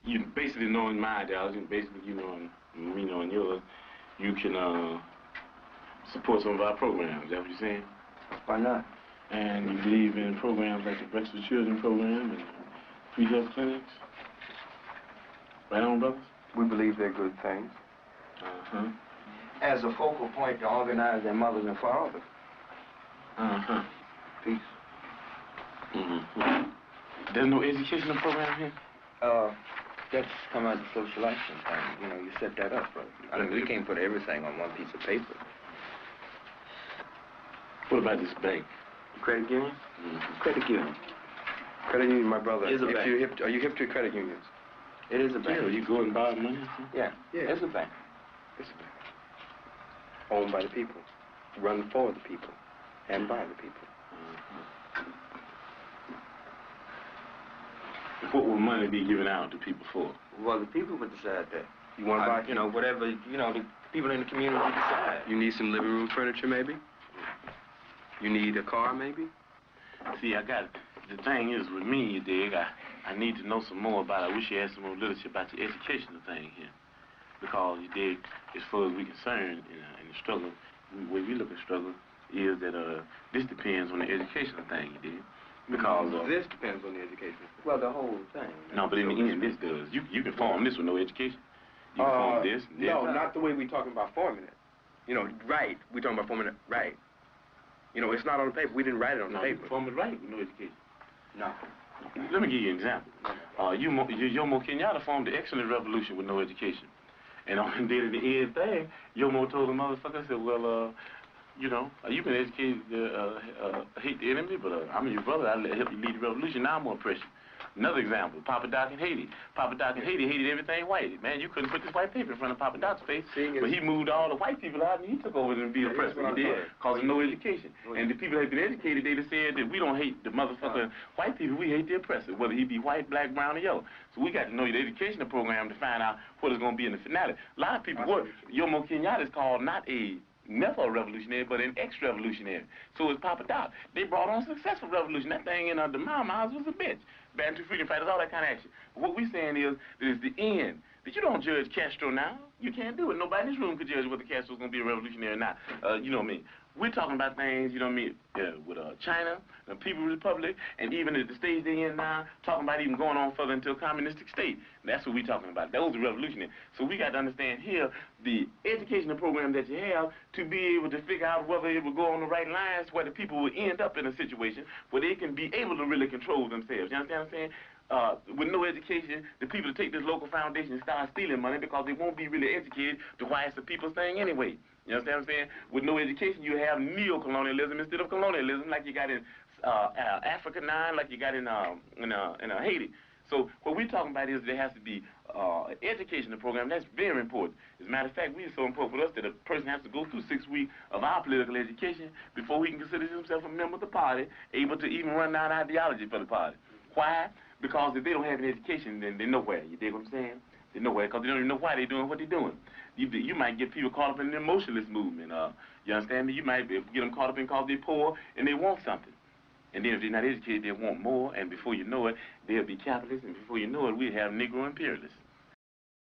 you basically knowing my ideology, and basically you knowing me knowing yours, you can support some of our programs. Is that what you're saying? Why not? And you believe in programs like the Breakfast for Children program and free health clinics? Right on, brothers? We believe they're good things. Uh-huh. As a focal point to organize their mothers and fathers. Uh-huh. Peace. Mm-hmm. There's no educational program here? That's come out of the social action thing. You know, you set that up, brother. I mean, we can't put everything on one piece of paper. What about this bank? Credit union? Mm-hmm. Credit union. Credit union, my brother. Is a bank. Are you hip to credit unions? It is a bank. Yeah, you go and borrow money? Yeah, it's a bank. It's a bank. Owned by the people. Run for the people. And by the people. What will money be given out to people for? Well, the people would decide that. You want to buy? You know, whatever, you know, the people in the community decide. You need some living room furniture, maybe? You need a car, maybe? See, the thing is with me, you dig, I need to know some more about it. I wish you had some more literature about the educational thing here. Because, you dig, as far as we're concerned in the struggle, the way we look at struggle is that this depends on the educational thing, you dig. Because this depends on the education. Well, the whole thing. No, but in the end, this does. You can form this with no education. You can form this and this. No, not the way we're talking about forming it. You know, right. We're talking about forming it right. You know, it's not on the paper. We didn't write it on the paper. You can form it right with no education. No. Let me give you an example. Yomo Kenyatta formed the excellent revolution with no education. And on the end thing, Yomo told the motherfucker, I said, well, you know, you can educate, hate the enemy, but I'm your brother. I'll help you lead the revolution. Now I'm more pressure. Another example, Papa Doc in Haiti. Papa Doc in Haiti hated everything white. Man, you couldn't put this white paper in front of Papa Doc's face. But he moved all the white people out and he took over and be a president. He did, because of no education. And the people that had been educated, they just said that we don't hate the motherfucking white people, we hate the oppressor, whether he be white, black, brown, or yellow. So we got to know the educational program to find out what it's going to be in the finale. A lot of people, Yomo Kenyatta is called never a revolutionary, but an ex-revolutionary. So is Papa Doc. They brought on a successful revolution. That thing in the Mao's was a bitch. Bantu freedom fighters, all that kind of action. But what we're saying is that it's the end. That you don't judge Castro now. You can't do it. Nobody in this room could judge whether Castro's going to be a revolutionary or not. You know what I mean? We're talking about things, you know what I mean, with China, the People's Republic, and even at the stage they're in now, talking about even going on further into a communistic state. That's what we're talking about. Those are revolutionary. So we got to understand here the educational program that you have to be able to figure out whether it will go on the right lines where the people will end up in a situation where they can be able to really control themselves. You understand what I'm saying? With no education, the people take this local foundation and start stealing money because they won't be really educated to why it's the people's thing anyway. You understand what I'm saying? With no education, you have neo-colonialism instead of colonialism, like you got in Africa now, like you got in Haiti. So what we're talking about is there has to be an educational program. That's very important. As a matter of fact, it's so important for us that a person has to go through 6 weeks of our political education before he can consider himself a member of the party, able to even run down ideology for the party. Why? Because if they don't have an education, then they're nowhere. You dig what I'm saying? They're nowhere because they don't even know why they're doing what they're doing. You might get people caught up in the emotionalist movement. You understand me? You might get them caught up in because they're poor and they want something. And then if they're not educated, they want more. And before you know it, they'll be capitalists. And before you know it, we have Negro imperialists.